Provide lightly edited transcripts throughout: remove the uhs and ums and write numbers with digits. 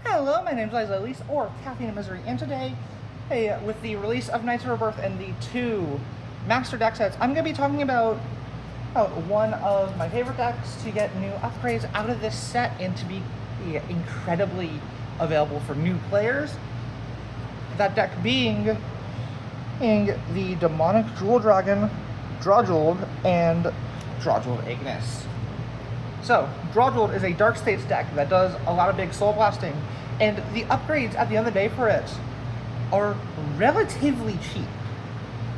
Hello, my name is Elise, or Caffeine and Misery, and today, with the release of Knights of Rebirth and the two Master deck sets, I'm going to be talking about one of my favorite decks to get new upgrades out of this set and to be incredibly available for new players. That deck being the Demonic Jewel Dragon, Drajeweled, and Drajeweled Ignis. So, Drajeweled is a Dark States deck that does a lot of big soul blasting, and the upgrades at the end of the day for it are relatively cheap.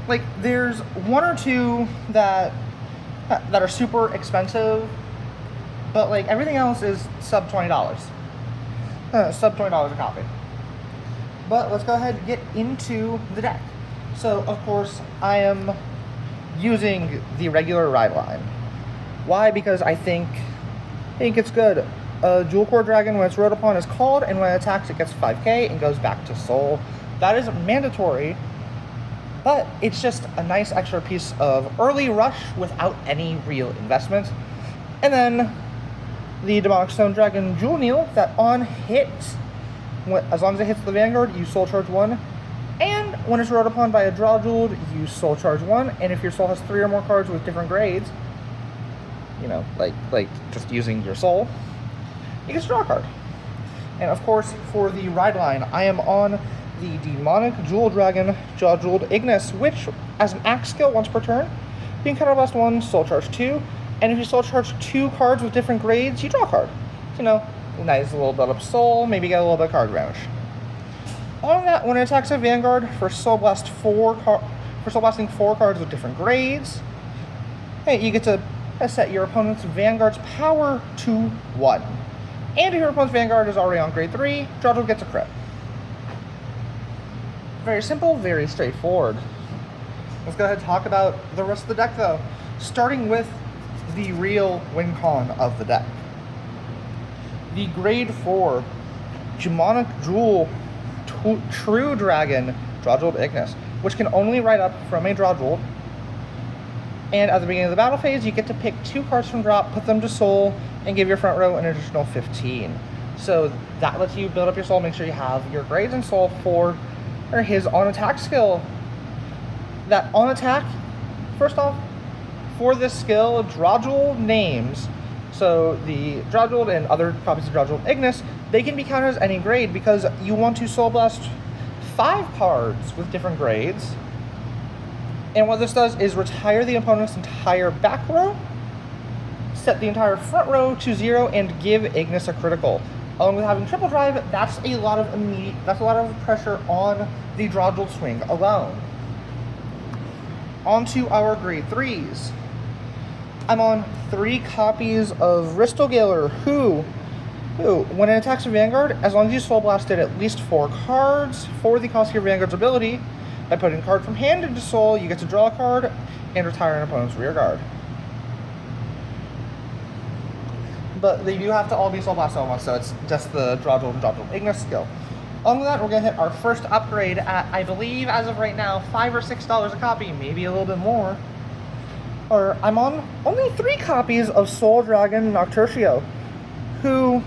Like, there's one or two that are super expensive, but like everything else is sub $20. Sub $20 a copy. But let's go ahead and get into the deck. So, of course, I am using the regular ride line. Why? Because I think it's good. Jewel Core Dragon, when it's rode upon, is called, and when it attacks, it gets 5k and goes back to soul. That is mandatory, but it's just a nice extra piece of early rush without any real investment. And then the Demonic Stone Dragon Jewel Needle, that on hit, as long as it hits the Vanguard, you soul charge 1. And when it's rode upon by a Drajeweled, you soul charge 1. And if your soul has 3 or more cards with different grades, you know, like just using your soul, you get to draw a card. And of course, for the ride line, I am on the Demonic Jewel Dragon Drajeweled Ignis, which, as an axe skill once per turn, you can counterblast 1, soul charge 2, and if you soul charge 2 cards with different grades, you draw a card. You know, nice little build up soul, maybe get a little bit of card advantage. On that, when it attacks a Vanguard for soul blasting 4 cards with different grades, hey, you get to set your opponent's Vanguard's power to 1. And if your opponent's Vanguard is already on grade 3, Drajeweled gets a crit. Very simple, very straightforward. Let's go ahead and talk about the rest of the deck, though. Starting with the real win con of the deck. The grade 4 Demonic Jewel True Dragon Drajeweled Ignis, which can only ride up from a Drajeweled. And at the beginning of the battle phase, you get to pick 2 cards from drop, put them to soul, and give your front row an additional 15. So that lets you build up your soul, make sure you have your grades in soul for his on-attack skill. That on-attack, first off, for this skill, Drajeweled names, so the Drajeweled and other copies of Drajeweled Ignis, they can be counted as any grade because you want to soul blast 5 cards with different grades. And what this does is retire the opponent's entire back row, set the entire front row to 0, and give Ignis a critical. Along with having triple drive, that's a lot of pressure on the Drajeweled swing alone. On to our grade 3s. I'm on 3 copies of Ristlegaler, who, when it attacks a Vanguard, as long as you soul blasted at least 4 cards for the cost of your Vanguard's ability, by putting a card from hand into soul, you get to draw a card and retire an opponent's rear guard. But they do have to all be soul blasted at once, so it's just the Drajeweled and Drajeweled Ignis skill. Along with that, we're going to hit our first upgrade at, I believe, as of right now, $5 or $6 a copy, maybe a little bit more. Or I'm on only 3 copies of Soul Dragon Nocturcio, who,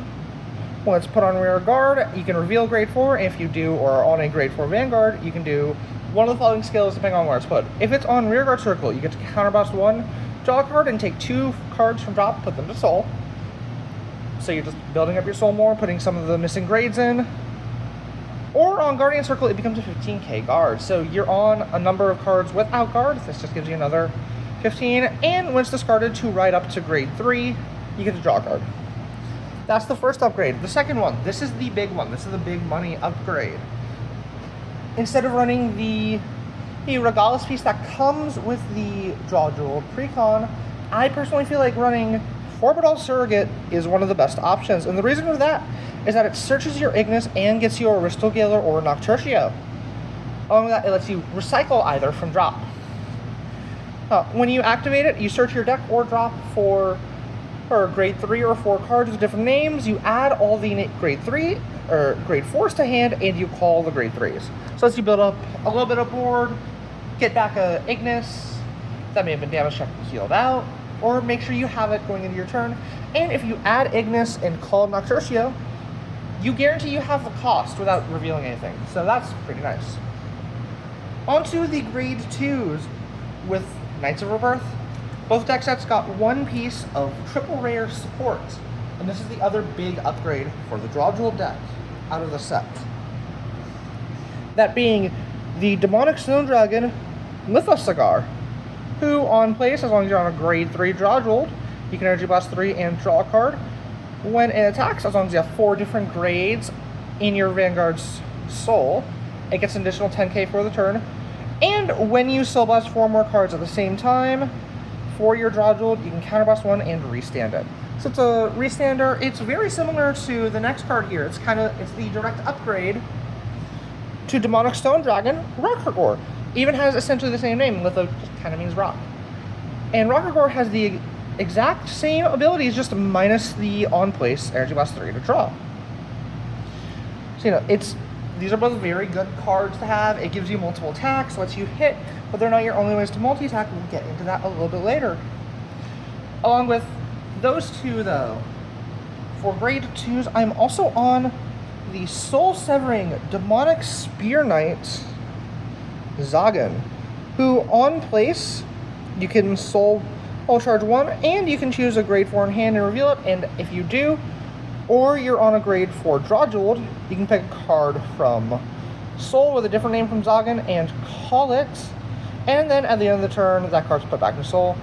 when it's put on rear guard, you can reveal grade 4, and if you do, or on a grade 4 Vanguard, you can do one of the following skills depending on where it's put. If it's on rear guard circle, you get to counterblast 1, draw a card, and take 2 cards from drop, put them to soul. So you're just building up your soul more, putting some of the missing grades in. Or on Guardian Circle, it becomes a 15k guard. So you're on a number of cards without guard. This just gives you another 15. And when it's discarded to ride up to grade 3, you get to draw a card. That's the first upgrade. The second one, this is the big one. This is the big money upgrade. Instead of running the Regalis piece that comes with the Drajeweled Precon, I personally feel like running Orbital Surrogate is one of the best options. And the reason for that is that it searches your Ignis and gets you a Ristlegaler or a Nocturcio. Along with that, it lets you recycle either from drop. When you activate it, you search your deck or drop for grade 3 or 4 cards with different names. You add all the grade 3 or grade 4s to hand, and you call the grade 3s. So as you build up a little bit of board, get back a Ignis that may have been damaged, checked, and healed out, or make sure you have it going into your turn. And if you add Ignis and call Nocturcio, you guarantee you have the cost without revealing anything. So that's pretty nice. Onto the grade 2s with Knights of Rebirth. Both deck sets got one piece of triple rare support. And this is the other big upgrade for the Drajeweled deck out of the set. That being the Demonic Stone Dragon Lithosagar, who on place, as long as you're on a grade 3 Drajeweled, you can Energy Blast 3 and draw a card. When it attacks, as long as you have 4 different grades in your Vanguard's soul, it gets an additional 10k for the turn. And when you Soul Blast 4 more cards at the same time, for your Drajeweled, you can Counterblast 1 and restand it. So it's a restander. It's very similar to the next card here. It's the direct upgrade to Demonic Stone Dragon Rockagor. Even has essentially the same name. Litho just kind of means rock. And Rockagor has the exact same abilities, just minus the on-place Energy Blast 3 to draw. So, you know, these are both very good cards to have. It gives you multiple attacks, lets you hit, but they're not your only ways to multi-attack. We'll get into that a little bit later. Along with those two, though, for grade 2s, I'm also on the Soul-Severing Demonic Spear Knight Zagan, who on place, you can Soul Charge 1, and you can choose a grade 4 in hand and reveal it, and if you do, or you're on a grade 4 Drajeweled, you can pick a card from Soul with a different name from Zagan and call it, and then at the end of the turn, that card's put back in Soul.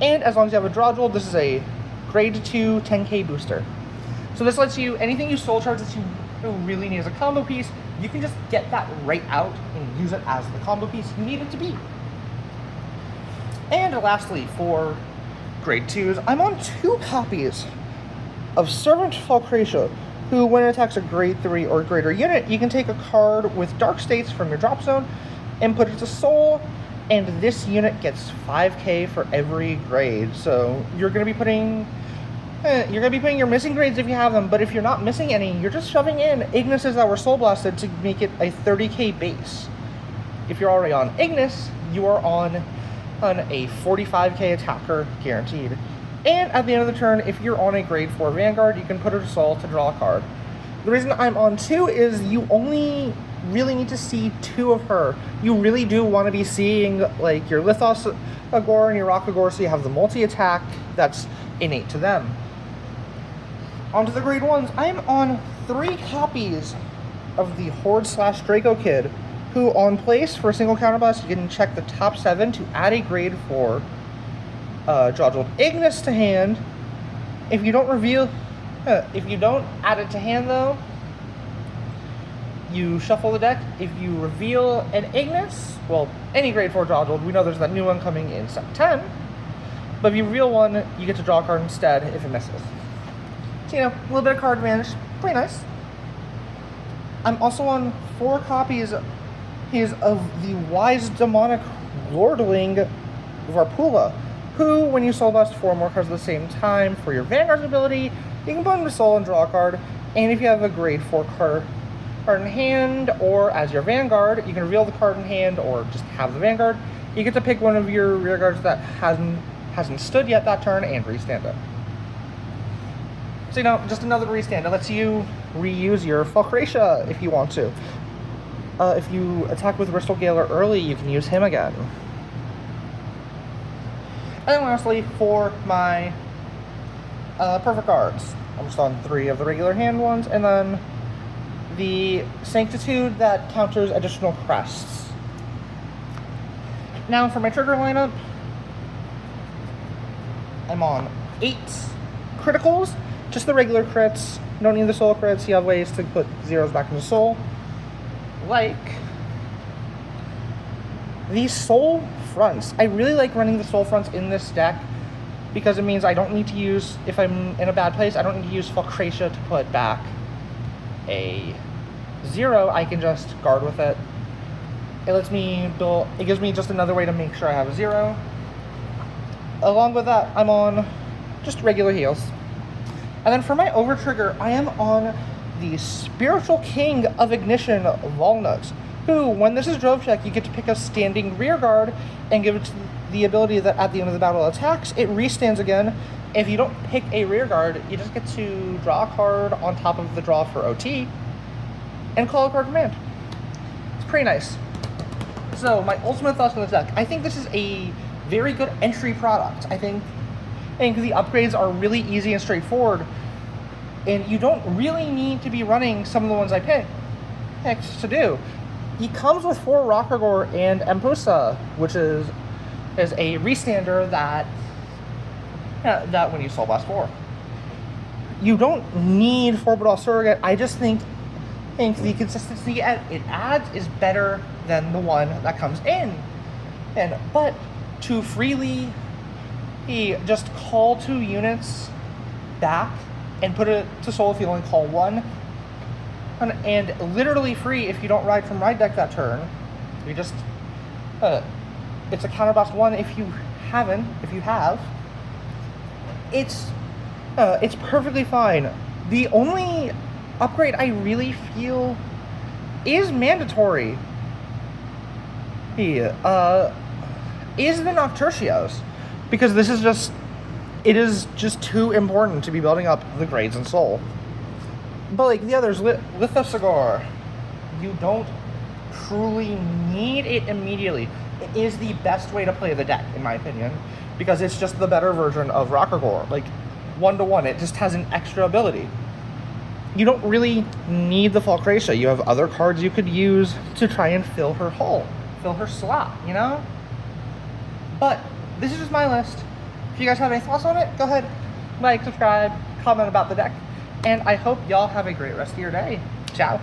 And as long as you have a Drajeweled, this is a grade 2 10k booster. So this lets you, anything you Soul Charge that you really need as a combo piece, you can just get that right out and use it as the combo piece you need it to be. And lastly, for grade 2s, I'm on 2 copies of Servant Falcratia, who when it attacks a grade 3 or greater unit, you can take a card with Dark States from your drop zone and put it to Soul, and this unit gets 5k for every grade. So you're going to be putting your missing grades if you have them, but if you're not missing any, you're just shoving in Ignises that were Soul Blasted to make it a 30k base. If you're already on Ignis, you are on a 45k attacker guaranteed. And at the end of the turn, if you're on a grade 4 Vanguard, you can put her to Soul to draw a card. The reason I'm on 2 is you only really need to see 2 of her. You really do want to be seeing like your Lithosaur and your Rockagor, so you have the multi-attack that's innate to them. Onto the grade 1s, I'm on 3 copies of the Horde/Draco Kid, who on place for a single counterblast, you can check the top 7 to add a grade 4 Drajeweled Ignis to hand. If you don't add it to hand though, you shuffle the deck. If you reveal an Ignis, well, any grade 4 Drajeweled, we know there's that new one coming in set 10, but if you reveal one, you get to draw a card instead if it misses. So, you know, a little bit of card advantage, pretty nice. I'm also on 4 copies of the Wise Demonic Lordling Varpula, who, when you Soul Blast 4 more cards at the same time for your Vanguard's ability, you can put them to Soul and draw a card, and if you have a grade 4 card in hand, or as your Vanguard, you can reveal the card in hand, or just have the Vanguard. You get to pick one of your rear guards that hasn't stood yet that turn and restand it. So, you know, just another restand. It lets you reuse your Falcratia if you want to. If you attack with Bristol Galer early, you can use him again. And then lastly, for my perfect cards, I'm just on 3 of the regular hand ones, and then the Sanctitude that counters additional crests. Now for my trigger lineup, I'm on 8 criticals, just the regular crits. Don't need the soul crits. You have ways to put zeros back into soul. Like these soul fronts. I really like running the soul fronts in this deck because it means I don't need to use, if I'm in a bad place, I don't need to use Falcratia to put back a 0. I can just guard with it. It gives me just another way to make sure I have a 0. Along with that, I'm on just regular heals. And then for my over trigger, I am on the Spiritual King of Ignition Walnut, who, when this is drove check, you get to pick a standing rear guard and give it the ability that at the end of the battle attacks, it restands again, If you don't pick a rear guard, you just get to draw a card on top of the draw for OT and call a card command. It's pretty nice. So my ultimate thoughts on this deck, I think this is a very good entry product. I think the upgrades are really easy and straightforward, and you don't really need to be running some of the ones I picked to do. He comes with 4 Rockagor and Empusa, which is a restander that when you Soul Blast 4. You don't need 4-bit surrogate. I just think the consistency it adds is better than the one that comes in. But to freely just call 2 units back and put it to Soul Field and call 1, and literally free if you don't ride from ride deck that turn. You just it's a counterblast 1 if you have. It's perfectly fine. The only upgrade I really feel is mandatory is the Nocturcios, because it is just too important to be building up the grades in Soul. But like the others, Lithosagor, you don't truly need it immediately. It is the best way to play the deck, in my opinion, because it's just the better version of Rockagor. Like 1-to-1, it just has an extra ability. You don't really need the Falcracia. You have other cards you could use to try and fill her hole, fill her slot, you know? But this is just my list. If you guys have any thoughts on it, go ahead, like, subscribe, comment about the deck, and I hope y'all have a great rest of your day. Ciao.